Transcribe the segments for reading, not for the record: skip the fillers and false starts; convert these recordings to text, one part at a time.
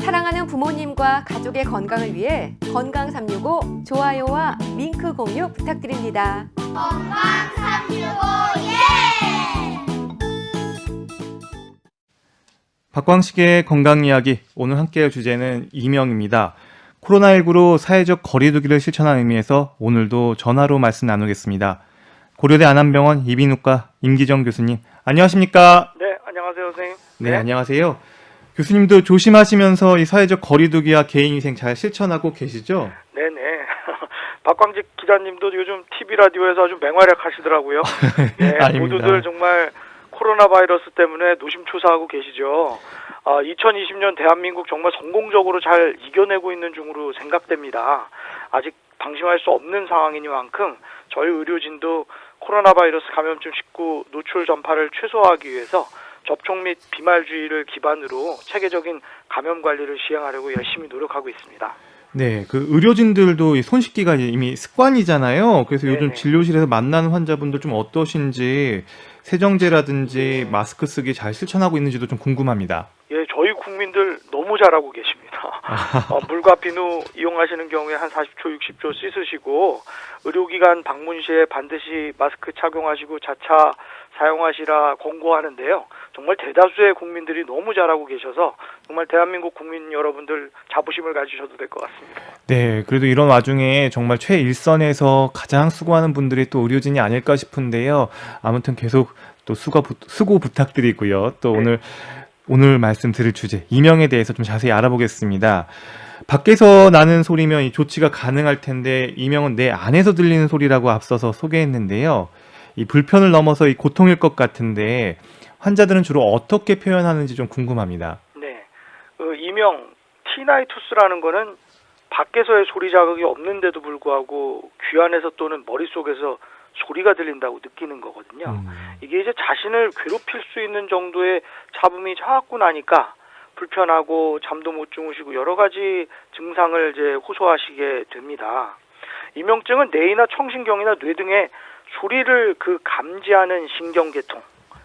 사랑하는 부모님과 가족의 건강을 위해 건강 365 좋아요와 링크 공유 부탁드립니다. 건강 365 예! 박광식의 건강 이야기, 오늘 함께할 주제는 이명입니다. 코로나19로 사회적 거리두기를 실천한 의미에서 오늘도 전화로 말씀 나누겠습니다. 고려대 안암병원 이비인후과 임기정 교수님, 안녕하십니까? 네, 안녕하세요, 선생님. 네, 안녕하세요. 교수님도 조심하시면서 이 사회적 거리두기와 개인위생 잘 실천하고 계시죠? 네네. 박광직 기자님도 요즘 TV 라디오에서 아주 맹활약 하시더라고요. 네, 아닙니다. 모두들 정말 코로나 바이러스 때문에 노심초사하고 계시죠. 2020년 대한민국 정말 성공적으로 잘 이겨내고 있는 중으로 생각됩니다. 아직 방심할 수 없는 상황이니만큼 저희 의료진도 코로나 바이러스 감염증 19 노출 전파를 최소화하기 위해서 접촉 및 비말주의를 기반으로 체계적인 감염 관리를 시행하려고 열심히 노력하고 있습니다. 네, 그 의료진들도 이 손 씻기가 이미 습관이잖아요. 그래서 요즘 네네. 진료실에서 만나는 환자분들 좀 어떠신지, 세정제라든지 마스크 쓰기 잘 실천하고 있는지도 좀 궁금합니다. 예, 저희 국민들 너무 잘하고 계십니다. 물과 비누 이용하시는 경우에 한 40초, 60초 씻으시고 의료기관 방문 시에 반드시 마스크 착용하시고 자차 사용하시라 권고하는데요. 정말 대다수의 국민들이 너무 잘하고 계셔서 정말 대한민국 국민 여러분들 자부심을 가지셔도 될 것 같습니다. 네, 그래도 이런 와중에 정말 최일선에서 가장 수고하는 분들이 또 의료진이 아닐까 싶은데요. 아무튼 계속 또 수고 부탁드리고요. 또 네. 오늘 말씀 드릴 주제, 이명에 대해서 좀 자세히 알아보겠습니다. 밖에서 나는 소리면 이 조치가 가능할 텐데 이명은 내 안에서 들리는 소리라고 앞서서 소개했는데요. 이 불편을 넘어서 이 고통일 것 같은데 환자들은 주로 어떻게 표현하는지 좀 궁금합니다. 네, 이명 티나이투스라는 거는 밖에서의 소리 자극이 없는데도 불구하고 귀 안에서 또는 머릿속에서 소리가 들린다고 느끼는 거거든요. 이게 이제 자신을 괴롭힐 수 있는 정도의 잡음이 자꾸 나니까 불편하고 잠도 못 주무시고 여러 가지 증상을 이제 호소하시게 됩니다. 이명증은 뇌이나 청신경이나 뇌 등의 소리를 감지하는 신경계통,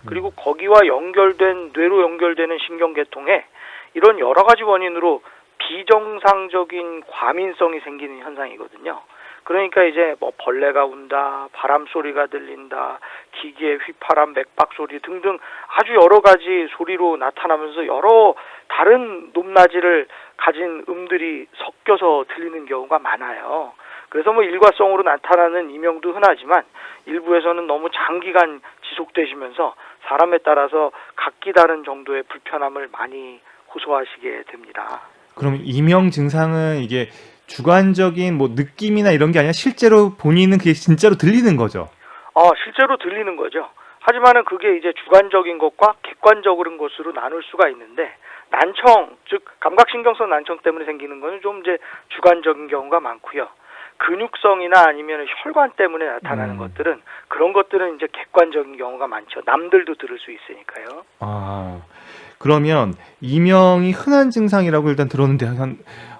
그리고 거기와 연결된 뇌로 연결되는 신경계통에 이런 여러 가지 원인으로 비정상적인 과민성이 생기는 현상이거든요. 그러니까 이제 뭐 벌레가 운다, 바람 소리가 들린다, 기계 휘파람, 맥박 소리 등등 아주 여러 가지 소리로 나타나면서 여러 다른 높낮이를 가진 음들이 섞여서 들리는 경우가 많아요. 그래서 뭐 일과성으로 나타나는 이명도 흔하지만 일부에서는 너무 장기간 지속되시면서 사람에 따라서 각기 다른 정도의 불편함을 많이 호소하시게 됩니다. 그럼 이명 증상은 이게 주관적인 뭐 느낌이나 이런 게 아니라 실제로 본인은 그게 진짜로 들리는 거죠? 실제로 들리는 거죠. 하지만은 그게 이제 주관적인 것과 객관적인 것으로 나눌 수가 있는데 난청, 즉 감각신경성 난청 때문에 생기는 거는 좀 이제 주관적인 경우가 많고요. 근육성이나 아니면 혈관 때문에 나타나는 것들은 그런 것들은 이제 객관적인 경우가 많죠. 남들도 들을 수 있으니까요. 그러면 이명이 흔한 증상이라고 일단 들었는데 한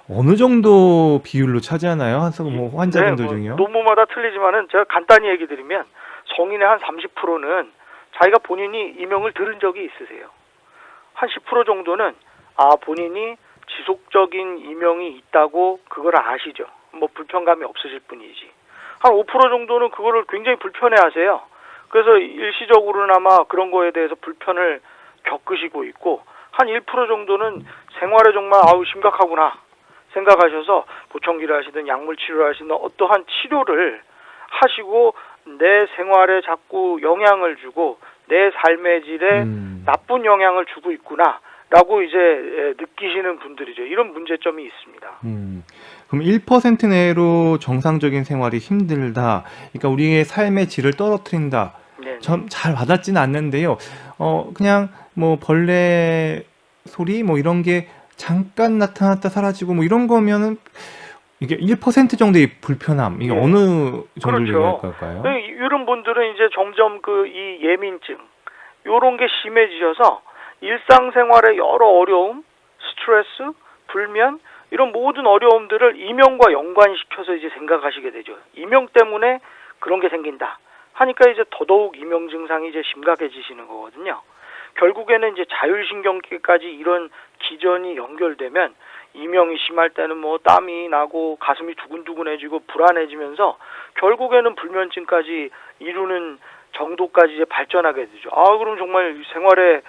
어느 정도 비율로 차지하나요? 뭐 환자분들 중에요? 논문마다 틀리지만은 제가 간단히 얘기 드리면 성인의 한 30%는 자기가 본인이 이명을 들은 적이 있으세요. 한 10% 정도는 본인이 지속적인 이명이 있다고 그걸 아시죠. 뭐 불편감이 없으실 뿐이지. 한 5% 정도는 그거를 굉장히 불편해하세요. 그래서 일시적으로나마 그런 거에 대해서 불편을 겪으시고 있고 한 1% 정도는 생활에 정말 심각하구나 생각하셔서 보청기를 하시든 약물 치료를 하시든 어떠한 치료를 하시고 내 생활에 자꾸 영향을 주고 내 삶의 질에 나쁜 영향을 주고 있구나 라고 이제 느끼시는 분들이죠. 이런 문제점이 있습니다. 그럼 1% 내로 정상적인 생활이 힘들다. 그러니까 우리의 삶의 질을 떨어뜨린다. 전 잘 와닿지는 않는데요. 그냥 뭐 벌레 소리 뭐 이런 게 잠깐 나타났다 사라지고 뭐 이런 거면은 이게 1% 정도의 불편함, 이게 어느 정도를 얘기할 걸까요? 이런 분들은 이제 점점 이 예민증 요런 게 심해지셔서 일상생활의 여러 어려움, 스트레스, 불면 이런 모든 어려움들을 이명과 연관시켜서 이제 생각하시게 되죠. 이명 때문에 그런 게 생긴다 하니까 이제 더더욱 이명 증상이 이제 심각해지시는 거거든요. 결국에는 이제 자율신경계까지 이런 기전이 연결되면 이명이 심할 때는 뭐 땀이 나고 가슴이 두근두근해지고 불안해지면서 결국에는 불면증까지 이루는 정도까지 이제 발전하게 되죠. 그럼 정말 생활에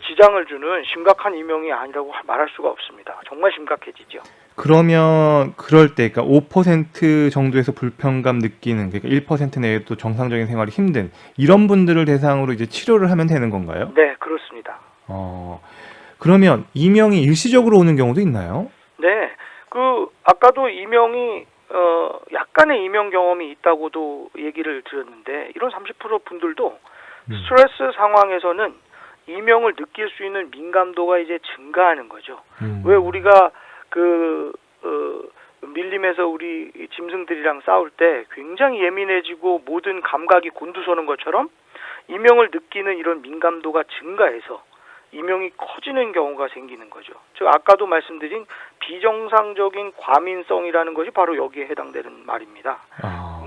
지장을 주는 심각한 이명이 아니라고 말할 수가 없습니다. 정말 심각해지죠. 그러면 그럴 때, 그러니까 5% 정도에서 불편감 느끼는, 그러니까 1% 내에도 정상적인 생활이 힘든 이런 분들을 대상으로 이제 치료를 하면 되는 건가요? 네, 그렇습니다. 그러면 이명이 일시적으로 오는 경우도 있나요? 네, 아까도 이명이 약간의 이명 경험이 있다고도 얘기를 드렸는데 이런 30% 분들도 스트레스 상황에서는 이명을 느낄 수 있는 민감도가 이제 증가하는 거죠. 왜 우리가 밀림에서 우리 짐승들이랑 싸울 때 굉장히 예민해지고 모든 감각이 곤두서는 것처럼 이명을 느끼는 이런 민감도가 증가해서 이명이 커지는 경우가 생기는 거죠. 즉 아까도 말씀드린 비정상적인 과민성이라는 것이 바로 여기에 해당되는 말입니다.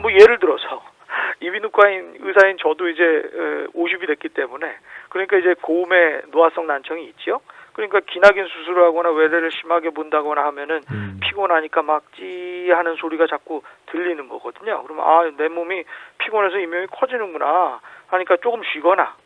뭐 예를 들어서 이비인후과인 의사인 저도 이제 50이 됐기 때문에 그러니까 이제 고음의 노화성 난청이 있죠. 그러니까 기나긴 수술을 하거나 외래를 심하게 본다거나 하면은 피곤하니까 막 찌하는 소리가 자꾸 들리는 거거든요. 그러면 내 몸이 피곤해서 이명이 커지는구나 하니까 조금 쉬거나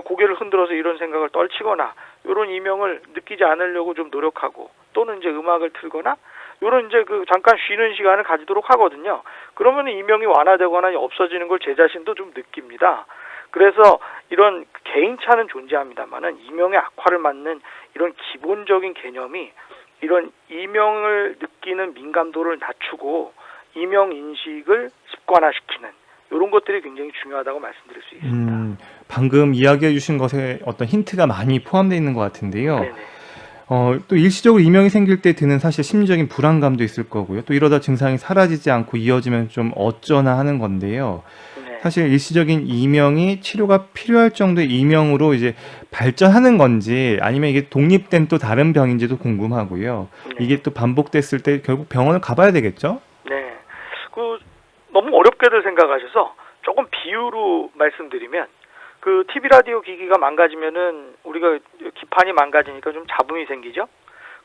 고개를 흔들어서 이런 생각을 떨치거나 이런 이명을 느끼지 않으려고 좀 노력하고 또는 이제 음악을 틀거나 이런 이제 잠깐 쉬는 시간을 가지도록 하거든요. 그러면 이명이 완화되거나 없어지는 걸 제 자신도 좀 느낍니다. 그래서 이런 개인차는 존재합니다만은 이명의 악화를 막는 이런 기본적인 개념이 이런 이명을 느끼는 민감도를 낮추고 이명 인식을 습관화시키는 이런 것들이 굉장히 중요하다고 말씀드릴 수 있습니다. 방금 이야기해 주신 것에 어떤 힌트가 많이 포함되어 있는 것 같은데요. 네네. 또 일시적으로 이명이 생길 때 드는 사실 심리적인 불안감도 있을 거고요. 또 이러다 증상이 사라지지 않고 이어지면 좀 어쩌나 하는 건데요. 네. 사실 일시적인 이명이 치료가 필요할 정도의 이명으로 이제 발전하는 건지 아니면 이게 독립된 또 다른 병인지도 궁금하고요. 네. 이게 또 반복됐을 때 결국 병원을 가봐야 되겠죠? 네. 너무 어렵게들 생각하셔서 조금 비유로 말씀드리면 TV 라디오 기기가 망가지면은 우리가 기판이 망가지니까 좀 잡음이 생기죠.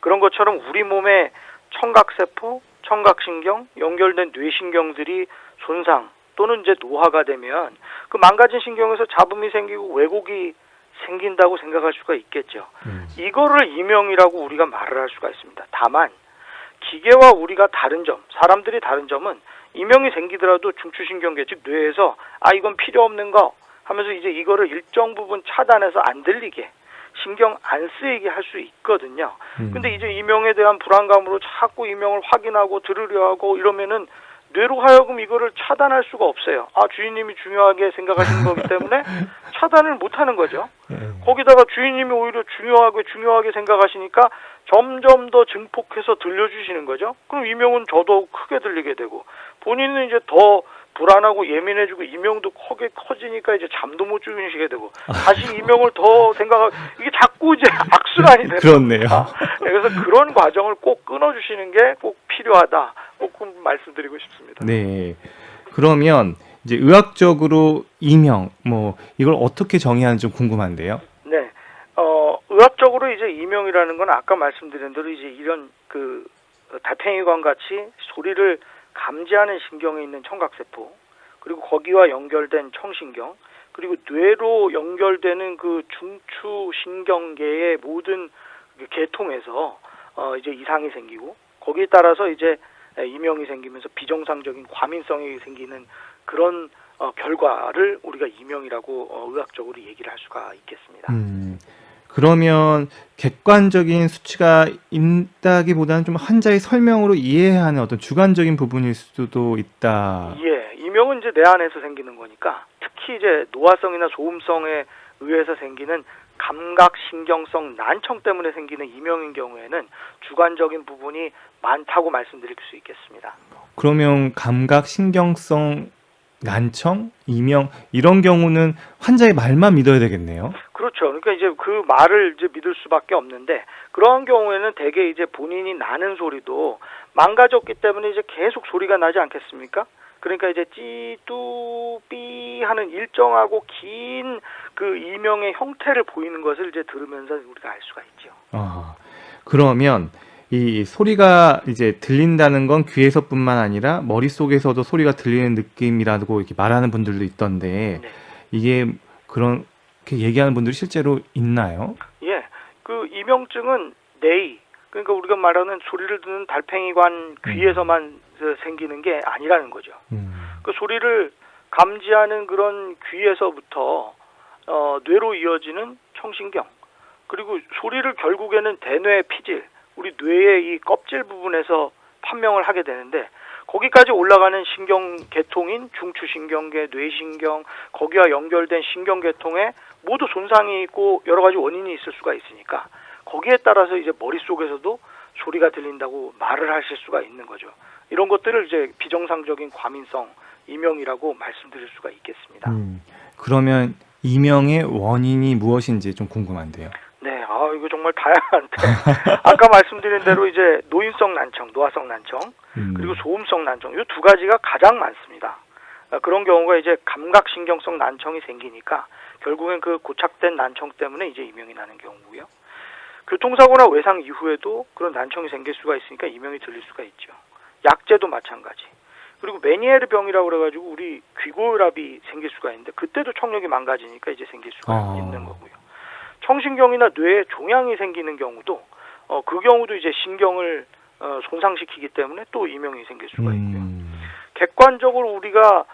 그런 것처럼 우리 몸에 청각세포, 청각신경, 연결된 뇌신경들이 손상 또는 이제 노화가 되면 그 망가진 신경에서 잡음이 생기고 왜곡이 생긴다고 생각할 수가 있겠죠. 이거를 이명이라고 우리가 말을 할 수가 있습니다. 다만 기계와 우리가 다른 점, 사람들이 다른 점은 이명이 생기더라도 중추신경계 즉 뇌에서 이건 필요 없는 거 하면서 이제 이거를 일정 부분 차단해서 안 들리게 신경 안 쓰이게 할 수 있거든요. 근데 이제 이명에 대한 불안감으로 자꾸 이명을 확인하고 들으려 하고 이러면은 뇌로 하여금 이거를 차단할 수가 없어요. 주인님이 중요하게 생각하시는 거기 때문에 차단을 못 하는 거죠. 거기다가 주인님이 오히려 중요하게 생각하시니까 점점 더 증폭해서 들려주시는 거죠. 그럼 이명은 저도 크게 들리게 되고 본인은 이제 더 불안하고 예민해지고 이명도 크게 커지니까 이제 잠도 못 주무시게 되고 다시 이명을 더 생각하고 이게 자꾸 이제 악순환이 되는 그렇네요. 그래서 그런 과정을 꼭 끊어주시는 게 꼭 필요하다. 꼭 말씀드리고 싶습니다. 네. 그러면 이제 의학적으로 이명 이걸 어떻게 정의하는지 좀 궁금한데요. 네. 의학적으로 이제 이명이라는 건 아까 말씀드린 대로 이제 이런 달팽이관 같이 소리를 감지하는 신경에 있는 청각세포 그리고 거기와 연결된 청신경 그리고 뇌로 연결되는 중추신경계의 모든 계통에서 이제 이상이 생기고 거기에 따라서 이제 이명이 생기면서 비정상적인 과민성이 생기는 그런 결과를 우리가 이명이라고 의학적으로 얘기를 할 수가 있겠습니다. 그러면 객관적인 수치가 있다기보다는 좀 환자의 설명으로 이해해야 하는 어떤 주관적인 부분일 수도 있다. 예, 이명은 이제 내 안에서 생기는 거니까 특히 이제 노화성이나 소음성에 의해서 생기는 감각신경성 난청 때문에 생기는 이명인 경우에는 주관적인 부분이 많다고 말씀드릴 수 있겠습니다. 그러면 감각신경성 난청, 이명 이런 경우는 환자의 말만 믿어야 되겠네요. 그렇죠. 그러니까 이제 그 말을 이제 믿을 수밖에 없는데 그러한 경우에는 대개 이제 본인이 나는 소리도 망가졌기 때문에 이제 계속 소리가 나지 않겠습니까? 그러니까 이제 찌뚜삐 하는 일정하고 긴 그 이명의 형태를 보이는 것을 이제 들으면서 우리가 알 수가 있죠. 그러면 이 소리가 이제 들린다는 건 귀에서뿐만 아니라 머릿속에서도 소리가 들리는 느낌이라고 이렇게 말하는 분들도 있던데 네. 이게 그렇게 얘기하는 분들이 실제로 있나요? 예, 그 이명증은 뇌, 그러니까 우리가 말하는 소리를 듣는 달팽이관 귀에서만 생기는 게 아니라는 거죠. 그 소리를 감지하는 그런 귀에서부터 뇌로 이어지는 청신경, 그리고 소리를 결국에는 대뇌 피질, 우리 뇌의 이 껍질 부분에서 판명을 하게 되는데 거기까지 올라가는 신경 계통인 중추신경계, 뇌신경, 거기와 연결된 신경계통에 모두 손상이 있고 여러 가지 원인이 있을 수가 있으니까 거기에 따라서 이제 머릿속에서도 소리가 들린다고 말을 하실 수가 있는 거죠. 이런 것들을 이제 비정상적인 과민성 이명이라고 말씀드릴 수가 있겠습니다. 그러면 이명의 원인이 무엇인지 좀 궁금한데요. 네, 이거 정말 다양한데 아까 말씀드린 대로 이제 노인성 난청, 노화성 난청, 그리고 소음성 난청, 이 두 가지가 가장 많습니다. 그런 경우가 이제 감각신경성 난청이 생기니까 결국엔 그 고착된 난청 때문에 이제 이명이 나는 경우고요. 교통사고나 외상 이후에도 그런 난청이 생길 수가 있으니까 이명이 들릴 수가 있죠. 약제도 마찬가지. 그리고 메니에르 병이라고 그래가지고 우리 귀고혈압이 생길 수가 있는데 그때도 청력이 망가지니까 이제 생길 수가 있는 거고요. 청신경이나 뇌에 종양이 생기는 경우도 그 경우도 이제 신경을 손상시키기 때문에 또 이명이 생길 수가 있고요. 객관적으로 우리가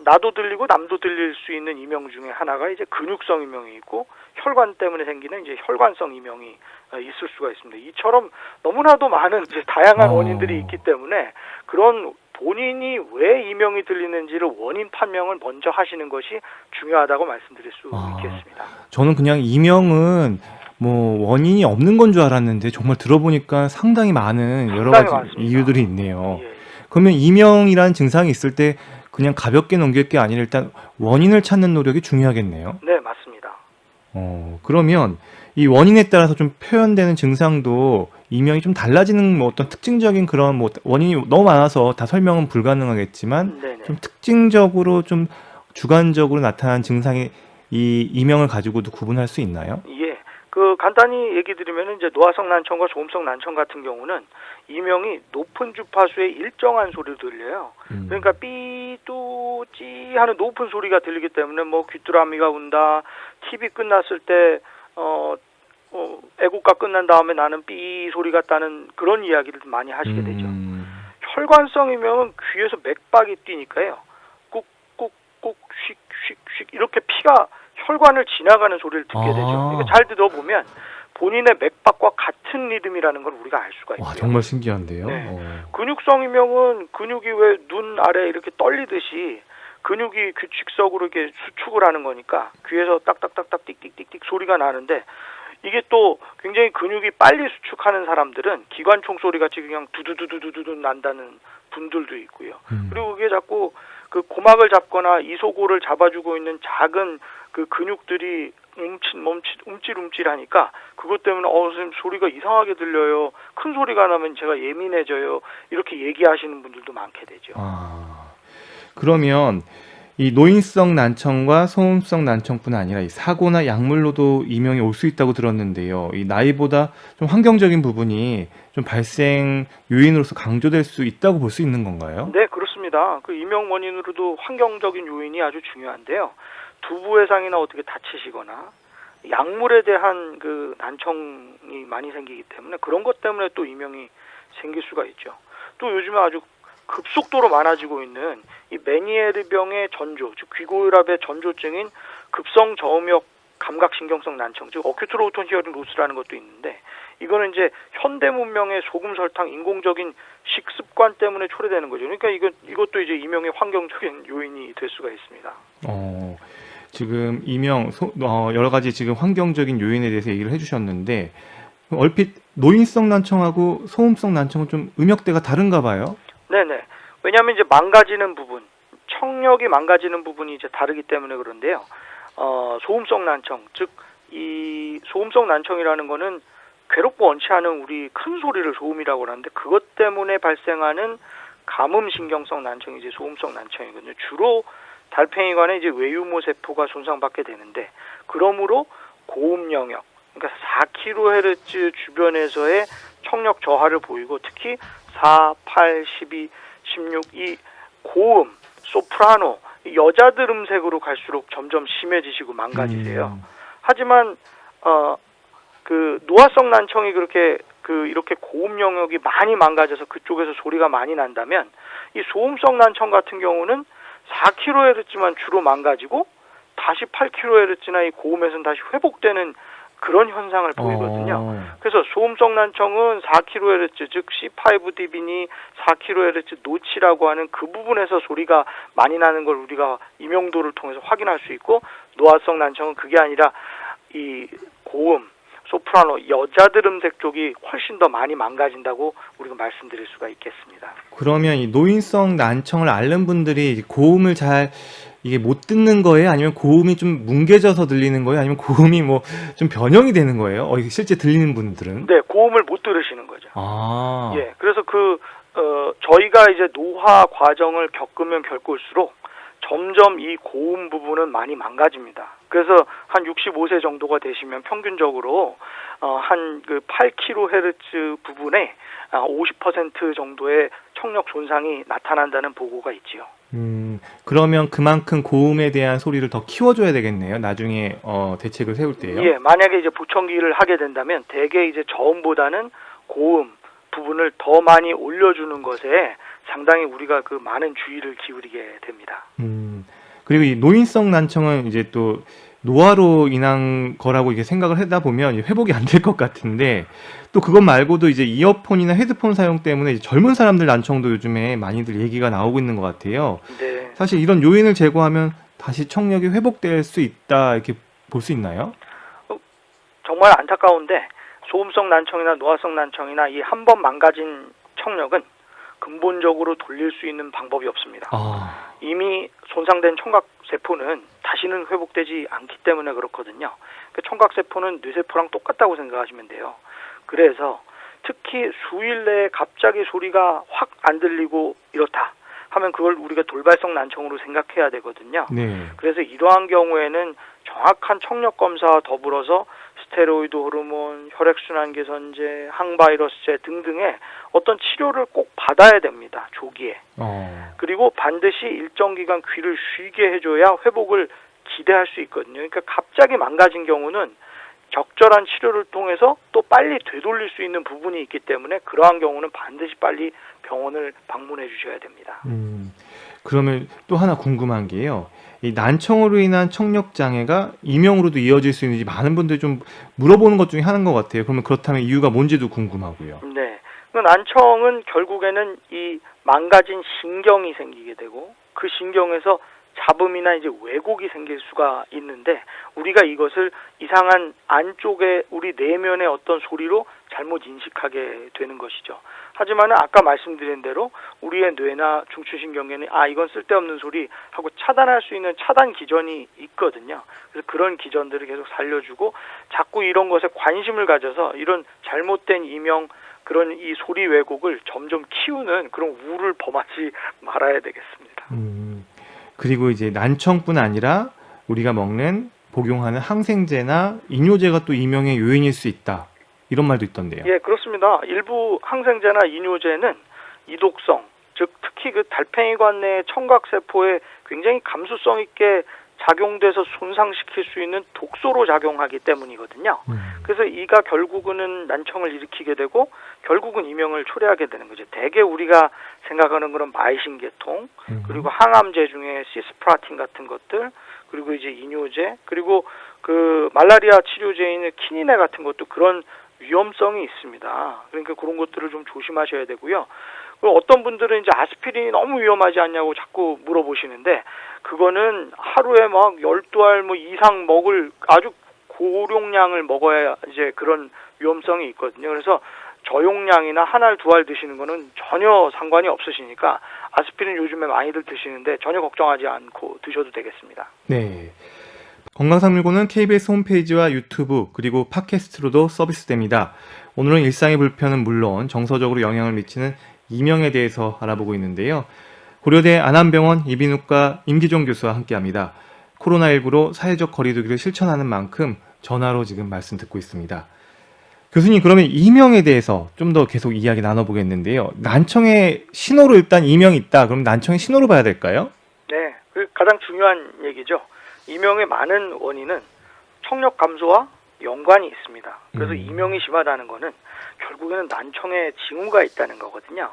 나도 들리고 남도 들릴 수 있는 이명 중에 하나가 이제 근육성 이명이 있고 혈관 때문에 생기는 이제 혈관성 이명이 있을 수가 있습니다. 이처럼 너무나도 많은 이제 다양한 원인들이 있기 때문에 그런 본인이 왜 이명이 들리는지를 원인 판명을 먼저 하시는 것이 중요하다고 말씀드릴 수 있겠습니다. 저는 그냥 이명은 뭐 원인이 없는 건 줄 알았는데 정말 들어보니까 상당히 많은 여러 가지 많습니다. 이유들이 있네요. 예. 그러면 이명이라는 증상이 있을 때 그냥 가볍게 넘길 게 아니라 일단 원인을 찾는 노력이 중요하겠네요. 네, 맞습니다. 그러면 이 원인에 따라서 좀 표현되는 증상도 이명이 좀 달라지는 뭐 어떤 특징적인 그런 뭐 원인이 너무 많아서 다 설명은 불가능하겠지만 네네. 좀 특징적으로 좀 주관적으로 나타난 증상이 이 이명을 가지고도 구분할 수 있나요? 예. 그 간단히 얘기 드리면 이제 노화성 난청과 소음성 난청 같은 경우는 이명이 높은 주파수의 일정한 소리를 들려요. 그러니까 삐뚜찌 하는 높은 소리가 들리기 때문에 뭐 귀뚜라미가 운다, TV 끝났을 때 애국가 끝난 다음에 나는 삐 소리가 나는 그런 이야기를 많이 하시게 되죠. 혈관성 이명은 귀에서 맥박이 뛰니까요. 꾹꾹꾹 휙휙휙 이렇게 피가 혈관을 지나가는 소리를 듣게 되죠. 그러니까 잘 들어보면 본인의 맥박과 같은 리듬이라는 걸 우리가 알 수가 있고요. 와, 정말 신기한데요. 네. 근육성 이명은 근육이 왜 눈 아래 이렇게 떨리듯이 근육이 규칙적으로 이렇게 수축을 하는 거니까 귀에서 딱딱딱딱 띡띡띡띡 소리가 나는데 이게 또 굉장히 근육이 빨리 수축하는 사람들은 기관총 소리 같이 그냥 두두두두두두 난다는 분들도 있고요. 그리고 그게 자꾸 그 고막을 잡거나 이소골을 잡아주고 있는 작은 그 근육들이 움찔움찔하니까 그것 때문에 선생님 소리가 이상하게 들려요. 큰 소리가 나면 제가 예민해져요. 이렇게 얘기하시는 분들도 많게 되죠. 그러면 이 노인성 난청과 소음성 난청뿐 아니라 이 사고나 약물로도 이명이 올 수 있다고 들었는데요. 이 나이보다 좀 환경적인 부분이 좀 발생 요인으로서 강조될 수 있다고 볼 수 있는 건가요? 네, 그렇습니다. 그 이명 원인으로도 환경적인 요인이 아주 중요한데요. 두부 외상이나 어떻게 다치시거나 약물에 대한 그 난청이 많이 생기기 때문에 그런 것 때문에 또 이명이 생길 수가 있죠. 또 요즘에 아주 급속도로 많아지고 있는 이 메니에르 병의 전조, 즉 귀고혈압의 전조증인 급성 저음역 감각신경성 난청, 즉 어큐트 로우톤 히어링 로스라는 것도 있는데 이거는 이제 현대 문명의 소금 설탕 인공적인 식습관 때문에 초래되는 거죠. 그러니까 이것도 이제 이명의 환경적인 요인이 될 수가 있습니다. 지금 이명 여러 가지 지금 환경적인 요인에 대해서 얘기를 해주셨는데 얼핏 노인성 난청하고 소음성 난청은 좀 음역대가 다른가 봐요. 네네. 왜냐하면 이제 망가지는 부분, 청력이 망가지는 부분이 이제 다르기 때문에 그런데요. 소음성 난청, 즉 이 소음성 난청이라는 거는 괴롭고 원치 않은 우리 큰 소리를 소음이라고 하는데 그것 때문에 발생하는 감음신경성 난청이 이제 소음성 난청이거든요. 주로 달팽이관의 이제 외유모 세포가 손상받게 되는데, 그러므로 고음 영역, 그러니까 4kHz 주변에서의 청력 저하를 보이고, 특히 4, 8, 12, 16, 이 고음, 소프라노, 여자들 음색으로 갈수록 점점 심해지시고 망가지세요. 하지만 그 노화성 난청이 그렇게 이렇게 고음 영역이 많이 망가져서 그쪽에서 소리가 많이 난다면, 이 소음성 난청 같은 경우는 4kHz만 주로 망가지고 다시 8kHz나 이 고음에서는 다시 회복되는 그런 현상을 보이거든요. 그래서 소음성 난청은 4kHz, 즉 C5dB니 4kHz 노치라고 하는 그 부분에서 소리가 많이 나는 걸 우리가 이명도를 통해서 확인할 수 있고, 노화성 난청은 그게 아니라 이 고음, 소프라노, 여자들 음색 쪽이 훨씬 더 많이 망가진다고 우리가 말씀드릴 수가 있겠습니다. 그러면 이 노인성 난청을 앓는 분들이 고음을 잘 이게 못 듣는 거예요? 아니면 고음이 좀 뭉개져서 들리는 거예요? 아니면 고음이 뭐 좀 변형이 되는 거예요? 이게 실제 들리는 분들은? 네, 고음을 못 들으시는 거죠. 아. 예, 그래서 저희가 이제 노화 과정을 겪으면 겪을수록 점점 이 고음 부분은 많이 망가집니다. 그래서 한 65세 정도가 되시면 평균적으로 한 그 8kHz 부분에 50% 정도의 청력 손상이 나타난다는 보고가 있지요. 그러면 그만큼 고음에 대한 소리를 더 키워줘야 되겠네요. 나중에 대책을 세울 때요. 예, 만약에 이제 보청기를 하게 된다면 대개 이제 저음보다는 고음 부분을 더 많이 올려주는 것에 상당히 우리가 그 많은 주의를 기울이게 됩니다. 그리고 이 노인성 난청은 이제 또 노화로 인한 거라고 이게 생각을 하다 보면 회복이 안 될 것 같은데, 또 그것 말고도 이제 이어폰이나 헤드폰 사용 때문에 이제 젊은 사람들 난청도 요즘에 많이들 얘기가 나오고 있는 것 같아요. 네. 사실 이런 요인을 제거하면 다시 청력이 회복될 수 있다 이렇게 볼 수 있나요? 정말 안타까운데 소음성 난청이나 노화성 난청이나 이 한 번 망가진 청력은 근본적으로 돌릴 수 있는 방법이 없습니다. 이미 손상된 청각세포는 다시는 회복되지 않기 때문에 그렇거든요. 그 청각세포는 뇌세포랑 똑같다고 생각하시면 돼요. 그래서 특히 수일 내에 갑자기 소리가 확 안 들리고 이렇다 하면 그걸 우리가 돌발성 난청으로 생각해야 되거든요. 네. 그래서 이러한 경우에는 정확한 청력 검사와 더불어서 스테로이드 호르몬, 혈액순환 개선제, 항바이러스제 등등의 어떤 치료를 꼭 받아야 됩니다. 조기에. 그리고 반드시 일정 기간 귀를 쉬게 해줘야 회복을 기대할 수 있거든요. 그러니까 갑자기 망가진 경우는 적절한 치료를 통해서 또 빨리 되돌릴 수 있는 부분이 있기 때문에 그러한 경우는 반드시 빨리 병원을 방문해 주셔야 됩니다. 그러면 또 하나 궁금한 게요. 이 난청으로 인한 청력 장애가 이명으로도 이어질 수 있는지 많은 분들이 좀 물어보는 것 중에 하나인 것 같아요. 그러면 그렇다면 이유가 뭔지도 궁금하고요. 네. 난청은 결국에는 이 망가진 신경이 생기게 되고 그 신경에서 잡음이나 이제 왜곡이 생길 수가 있는데 우리가 이것을 이상한 안쪽에 우리 내면의 어떤 소리로 잘못 인식하게 되는 것이죠. 하지만 아까 말씀드린 대로 우리의 뇌나 중추신경에는 이건 쓸데없는 소리 하고 차단할 수 있는 차단 기전이 있거든요. 그래서 그런 기전들을 계속 살려주고 자꾸 이런 것에 관심을 가져서 이런 잘못된 이명 그런 이 소리 왜곡을 점점 키우는 그런 우를 범하지 말아야 되겠습니다. 그리고 이제 난청뿐 아니라 우리가 먹는 복용하는 항생제나 이뇨제가 또 이명의 요인일 수 있다. 이런 말도 있던데요. 예, 그렇습니다. 일부 항생제나 이뇨제는 이독성, 즉 특히 그 달팽이관 내 청각세포에 굉장히 감수성 있게 작용돼서 손상시킬 수 있는 독소로 작용하기 때문이거든요. 그래서 이가 결국은 난청을 일으키게 되고 결국은 이명을 초래하게 되는 거죠. 대개 우리가 생각하는 그런 마이신 계통, 그리고 항암제 중에 시스프라틴 같은 것들, 그리고 이제 이뇨제, 그리고 그 말라리아 치료제인 키니네 같은 것도 그런 위험성이 있습니다. 그러니까 그런 것들을 좀 조심하셔야 되고요. 그리고 어떤 분들은 이제 아스피린이 너무 위험하지 않냐고 자꾸 물어보시는데 그거는 하루에 막 12알 뭐 이상 먹을 아주 고용량을 먹어야 이제 그런 위험성이 있거든요. 그래서 저용량이나 한 알, 두 알 드시는 거는 전혀 상관이 없으시니까 아스피린 요즘에 많이들 드시는데 전혀 걱정하지 않고 드셔도 되겠습니다. 네. 건강365는 KBS 홈페이지와 유튜브 그리고 팟캐스트로도 서비스됩니다. 오늘은 일상의 불편은 물론 정서적으로 영향을 미치는 이명에 대해서 알아보고 있는데요. 고려대 안암병원 이비인후과 임기종 교수와 함께합니다. 코로나19로 사회적 거리두기를 실천하는 만큼 전화로 지금 말씀 듣고 있습니다. 교수님, 그러면 이명에 대해서 좀 더 계속 이야기 나눠보겠는데요. 난청의 신호로 일단 이명이 있다. 그럼 난청의 신호로 봐야 될까요? 네, 그 가장 중요한 얘기죠. 이명의 많은 원인은 청력 감소와 연관이 있습니다. 그래서 이명이 심하다는 거는 결국에는 난청에 징후가 있다는 거거든요.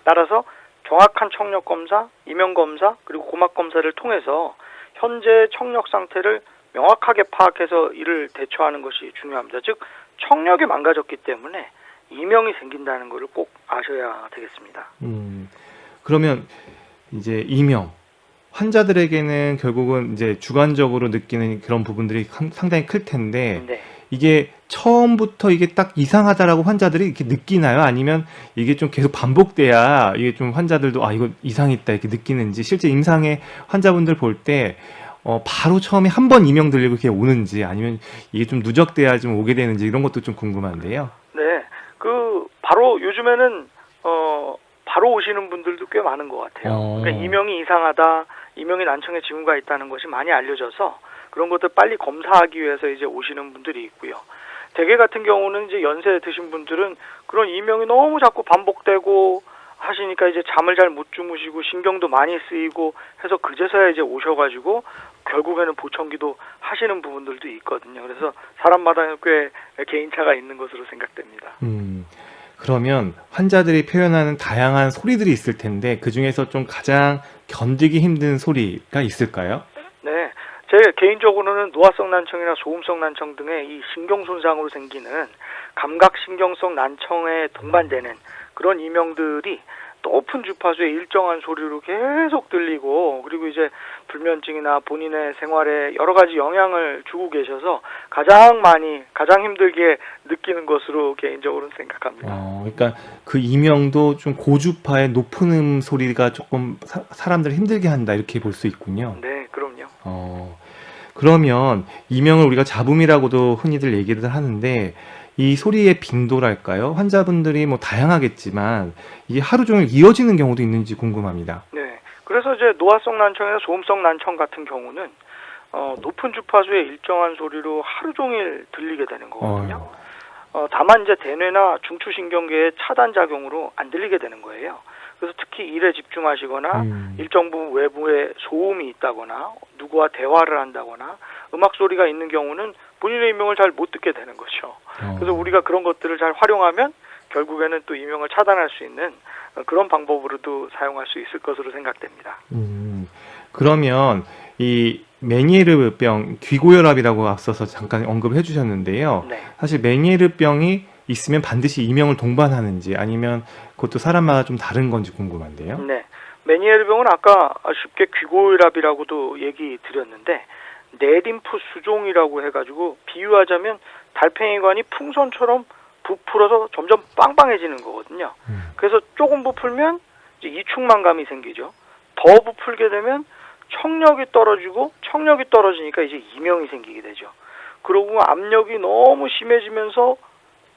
따라서 정확한 청력 검사, 이명 검사, 그리고 고막 검사를 통해서 현재 청력 상태를 명확하게 파악해서 이를 대처하는 것이 중요합니다. 즉 청력이 망가졌기 때문에 이명이 생긴다는 것을 꼭 아셔야 되겠습니다. 그러면 이제 이명 환자들에게는 결국은 이제 주관적으로 느끼는 그런 부분들이 상당히 클 텐데 네. 이게 처음부터 이게 딱 이상하다라고 환자들이 이렇게 느끼나요? 아니면 이게 좀 계속 반복돼야 이게 좀 환자들도 이거 이상이 있다 이렇게 느끼는지, 실제 임상의 환자분들 볼 때 바로 처음에 한 번 이명 들리고 이렇게 오는지, 아니면 이게 좀 누적돼야 좀 오게 되는지, 이런 것도 좀 궁금한데요. 네, 바로 요즘에는 바로 오시는 분들도 꽤 많은 것 같아요. 그러니까 이명이 이상하다, 이명이 난청에 징후가 있다는 것이 많이 알려져서 그런 것들 빨리 검사하기 위해서 이제 오시는 분들이 있고요. 대개 같은 경우는 이제 연세 드신 분들은 그런 이명이 너무 자꾸 반복되고 하시니까 이제 잠을 잘 못 주무시고 신경도 많이 쓰이고 해서 그제서야 이제 오셔가지고 결국에는 보청기도 하시는 부분들도 있거든요. 그래서 사람마다 꽤 개인차가 있는 것으로 생각됩니다. 그러면 환자들이 표현하는 다양한 소리들이 있을 텐데 그 중에서 좀 가장 견디기 힘든 소리가 있을까요? 네, 제 개인적으로는 노화성 난청이나 소음성 난청 등의 이 신경 손상으로 생기는 감각신경성 난청에 동반되는 그런 이명들이 높은 주파수의 일정한 소리로 계속 들리고, 그리고 이제 불면증이나 본인의 생활에 여러 가지 영향을 주고 계셔서 가장 힘들게 느끼는 것으로 개인적으로는 생각합니다. 그러니까 그 이명도 좀 고주파의 높은 소리가 조금 사람들을 힘들게 한다, 이렇게 볼 수 있군요. 네, 그럼요. 그러면 이명을 우리가 잡음이라고도 흔히들 얘기를 하는데 이 소리의 빈도랄까요? 환자분들이 뭐 다양하겠지만 이게 하루 종일 이어지는 경우도 있는지 궁금합니다. 네, 그래서 이제 노화성 난청이나 소음성 난청 같은 경우는 높은 주파수의 일정한 소리로 하루 종일 들리게 되는 거거든요. 다만 이제 대뇌나 중추신경계의 차단 작용으로 안 들리게 되는 거예요. 그래서 특히 일에 집중하시거나 일정 부분 외부에 소음이 있다거나 누구와 대화를 한다거나 음악 소리가 있는 경우는 본인의 이명을 잘 못 듣게 되는 거죠. 그래서 우리가 그런 것들을 잘 활용하면 결국에는 또 이명을 차단할 수 있는 그런 방법으로도 사용할 수 있을 것으로 생각됩니다. 그러면 이 메니에르병, 귀고혈압이라고 앞서서 잠깐 언급을 해주셨는데요. 네. 사실 메니에르병이 있으면 반드시 이명을 동반하는지, 아니면 그것도 사람마다 좀 다른 건지 궁금한데요. 네, 메니에르병은 아까 쉽게 귀고혈압이라고도 얘기 드렸는데 내림프 수종이라고 해가지고 비유하자면 달팽이관이 풍선처럼 부풀어서 점점 빵빵해지는 거거든요. 그래서 조금 부풀면 이제 이충만감이 생기죠. 더 부풀게 되면 청력이 떨어지고, 청력이 떨어지니까 이제 이명이 생기게 되죠. 그러고 압력이 너무 심해지면서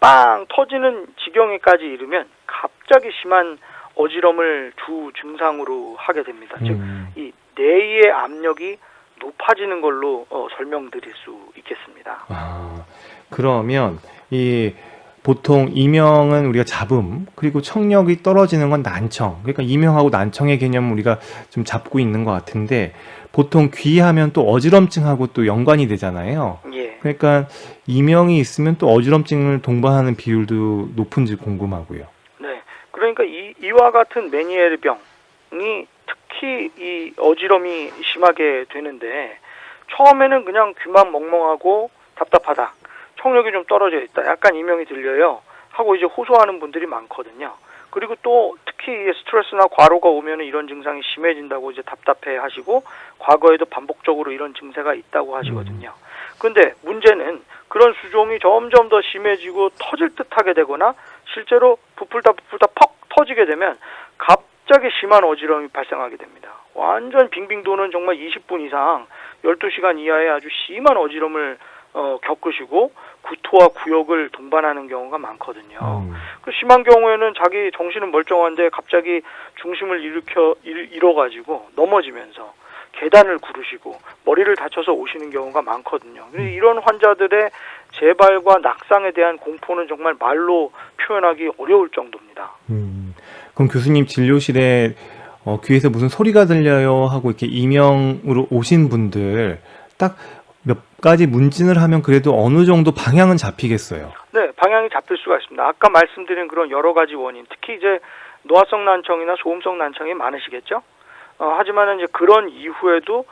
빵 터지는 지경에까지 이르면 갑자기 심한 어지럼을 주 증상으로 하게 됩니다. 즉, 이 뇌의 압력이 높아지는 걸로 설명드릴 수 있겠습니다. 그러면 이 보통 이명은 우리가 잡음, 그리고 청력이 떨어지는 건 난청. 그러니까 이명하고 난청의 개념을 우리가 좀 잡고 있는 것 같은데, 보통 귀하면 또 어지럼증하고 또 연관이 되잖아요. 예. 그러니까 이명이 있으면 또 어지럼증을 동반하는 비율도 높은지 궁금하고요. 네. 그러니까 이와 같은 메니에르병이 특히 이 어지럼이 심하게 되는데, 처음에는 그냥 귀만 멍멍하고 답답하다, 청력이 좀 떨어져 있다, 약간 이명이 들려요 하고 이제 호소하는 분들이 많거든요. 그리고 또 특히 스트레스나 과로가 오면 이런 증상이 심해진다고 이제 답답해 하시고, 과거에도 반복적으로 이런 증세가 있다고 하시거든요. 근데 문제는 그런 수종이 점점 더 심해지고 터질 듯 하게 되거나 실제로 부풀다 퍽 터지게 되면 갑자기 심한 어지럼이 발생하게 됩니다. 완전 빙빙 도는 정말 20분 이상 12시간 이하의 아주 심한 어지럼을 겪으시고 구토와 구역을 동반하는 경우가 많거든요. 음. 그 심한 경우에는 자기 정신은 멀쩡한데 갑자기 중심을 잃어가지고 넘어지면서 계단을 구르시고 머리를 다쳐서 오시는 경우가 많거든요. 이런 환자들의 재발과 낙상에 대한 공포는 정말 말로 표현하기 어려울 정도입니다. 그럼 교수님 진료실에 귀에서 무슨 소리가 들려요 하고 이렇게 이명으로 오신 분들 딱 몇 가지 문진을 하면 그래도 어느 정도 방향은 잡히겠어요. 네, 방향이 잡힐 수가 있습니다. 아까 말씀드린 그런 여러 가지 원인, 특히 이제 노화성 난청이나 소음성 난청이 많으시겠죠? 하지만은 이제 그런 이후에도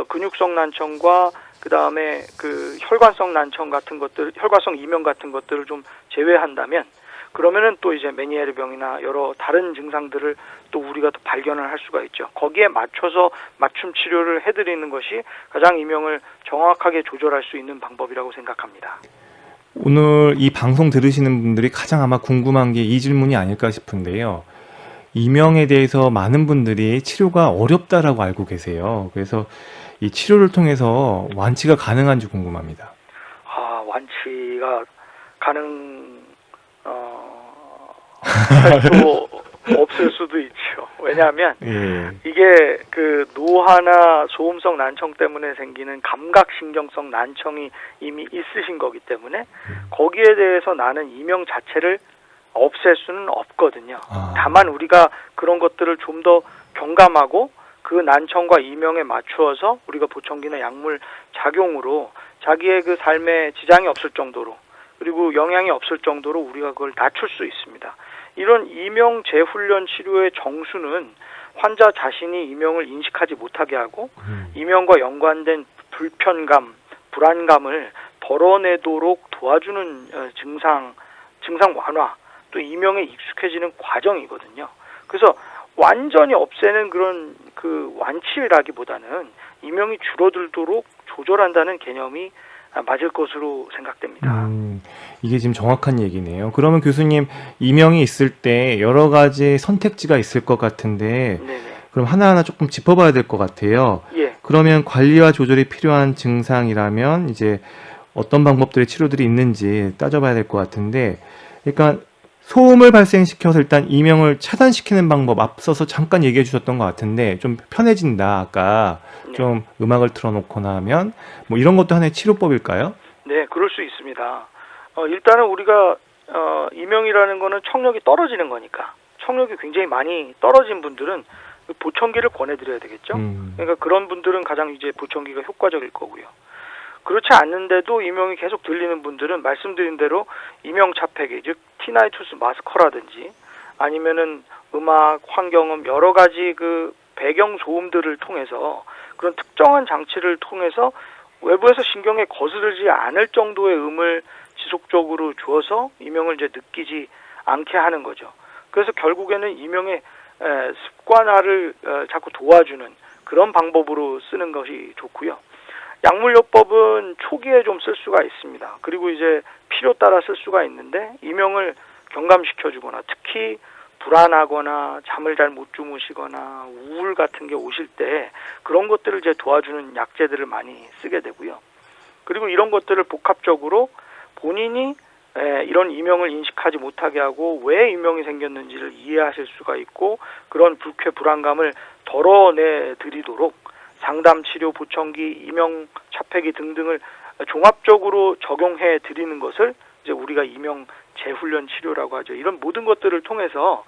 근육성 난청과 그 다음에 그 혈관성 난청 같은 것들, 혈관성 이명 같은 것들을 좀 제외한다면, 그러면은 또 이제 메니에르병이나 여러 다른 증상들을 또 우리가 또 발견을 할 수가 있죠. 거기에 맞춰서 맞춤 치료를 해드리는 것이 가장 이명을 정확하게 조절할 수 있는 방법이라고 생각합니다. 오늘 이 방송 들으시는 분들이 가장 아마 궁금한 게 이 질문이 아닐까 싶은데요. 이명에 대해서 많은 분들이 치료가 어렵다라고 알고 계세요. 그래서 이 치료를 통해서 완치가 가능한지 궁금합니다. 완치가 할 수 없을 수도 있죠. 왜냐하면 예. 이게 그 노화나 소음성 난청 때문에 생기는 감각신경성 난청이 이미 있으신 거기 때문에 거기에 대해서 나는 이명 자체를 없앨 수는 없거든요. 다만 우리가 그런 것들을 좀 더 경감하고 그 난청과 이명에 맞추어서 우리가 보청기나 약물 작용으로 자기의 그 삶에 지장이 없을 정도로, 그리고 영향이 없을 정도로 우리가 그걸 낮출 수 있습니다. 이런 이명 재훈련 치료의 정수는 환자 자신이 이명을 인식하지 못하게 하고 이명과 연관된 불편감, 불안감을 덜어내도록 도와주는 증상 완화, 또 이명에 익숙해지는 과정이거든요. 그래서 완전히 없애는 그런 그 완치라기보다는 이명이 줄어들도록 조절한다는 개념이 맞을 것으로 생각됩니다. 이게 지금 정확한 얘기네요. 그러면 교수님, 이명이 있을 때 여러 가지 선택지가 있을 것 같은데, 네네. 그럼 하나하나 조금 짚어봐야 될 것 같아요. 예. 그러면 관리와 조절이 필요한 증상이라면 이제 어떤 방법들의 치료들이 있는지 따져봐야 될 것 같은데, 그러니까 소음을 발생시켜서 일단 이명을 차단시키는 방법 앞서서 잠깐 얘기해 주셨던 것 같은데, 좀 편해진다 아까 좀 음악을 틀어놓거나 하면 뭐 이런 것도 하나의 치료법일까요? 네, 그럴 수 있습니다. 일단은 우리가 이명이라는 거는 청력이 떨어지는 거니까, 청력이 굉장히 많이 떨어진 분들은 보청기를 권해드려야 되겠죠. 그러니까 그런 분들은 가장 이제 보청기가 효과적일 거고요. 그렇지 않는데도 이명이 계속 들리는 분들은 말씀드린 대로 이명 차폐기, 즉 티나이투스 마스커라든지 아니면은 음악, 환경음 여러 가지 그 배경 소음들을 통해서 그런 특정한 장치를 통해서 외부에서 신경에 거스르지 않을 정도의 음을 지속적으로 주어서 이명을 이제 느끼지 않게 하는 거죠. 그래서 결국에는 이명의 습관화를 자꾸 도와주는 그런 방법으로 쓰는 것이 좋고요. 약물요법은 초기에 좀 쓸 수가 있습니다. 그리고 이제 필요 따라 쓸 수가 있는데 이명을 경감시켜주거나 특히 불안하거나 잠을 잘 못 주무시거나 우울 같은 게 오실 때 그런 것들을 이제 도와주는 약재들을 많이 쓰게 되고요. 그리고 이런 것들을 복합적으로 본인이 이런 이명을 인식하지 못하게 하고 왜 이명이 생겼는지를 이해하실 수가 있고 그런 불쾌 불안감을 덜어내 드리도록 상담, 치료, 보청기, 이명 차폐기 등등을 종합적으로 적용해 드리는 것을 이제 우리가 이명 재훈련 치료라고 하죠. 이런 모든 것들을 통해서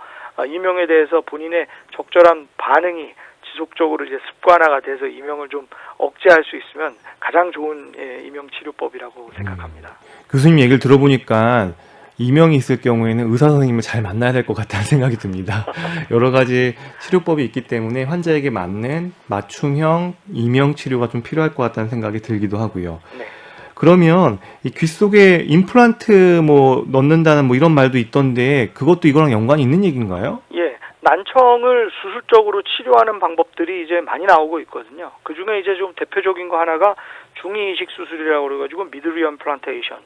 이명에 대해서 본인의 적절한 반응이 지속적으로 이제 습관화가 돼서 이명을 좀 억제할 수 있으면 가장 좋은 이명 치료법이라고 생각합니다. 교수님 얘기를 들어보니까 이명이 있을 경우에는 의사 선생님을 잘 만나야 될 것 같다는 생각이 듭니다. 여러 가지 치료법이 있기 때문에 환자에게 맞는 맞춤형 이명 치료가 좀 필요할 것 같다는 생각이 들기도 하고요. 네. 그러면 이 귀 속에 임플란트 뭐 넣는다는 뭐 이런 말도 있던데 그것도 이거랑 연관이 있는 얘기인가요? 예. 난청을 수술적으로 치료하는 방법들이 이제 많이 나오고 있거든요. 그 중에 이제 좀 대표적인 거 하나가 중이이식 수술이라고 그래가지고 미드리 임플란테이션.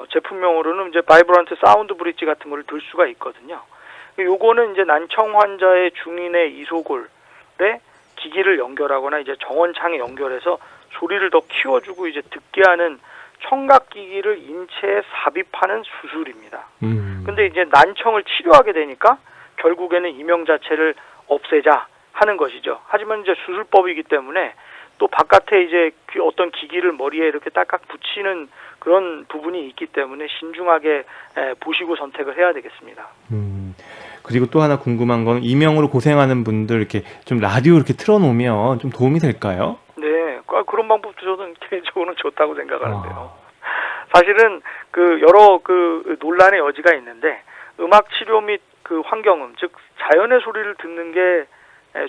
제품명으로는 이제 바이브런트 사운드 브릿지 같은 거를 들 수가 있거든요. 요거는 이제 난청 환자의 중인의 이소골에 기기를 연결하거나 이제 정원창에 연결해서 소리를 더 키워주고 이제 듣게 하는 청각기기를 인체에 삽입하는 수술입니다. 음. 근데 이제 난청을 치료하게 되니까 결국에는 이명 자체를 없애자 하는 것이죠. 하지만 이제 수술법이기 때문에 또 바깥에 이제 어떤 기기를 머리에 이렇게 딱딱 붙이는 그런 부분이 있기 때문에 신중하게 보시고 선택을 해야 되겠습니다. 그리고 또 하나 궁금한 건 이명으로 고생하는 분들 이렇게 좀 라디오 이렇게 틀어놓으면 좀 도움이 될까요? 네, 그런 방법도 저는 개인적으로는 좋다고 생각하는데요. 사실은 여러 논란의 여지가 있는데 음악 치료 및 환경음, 즉 자연의 소리를 듣는 게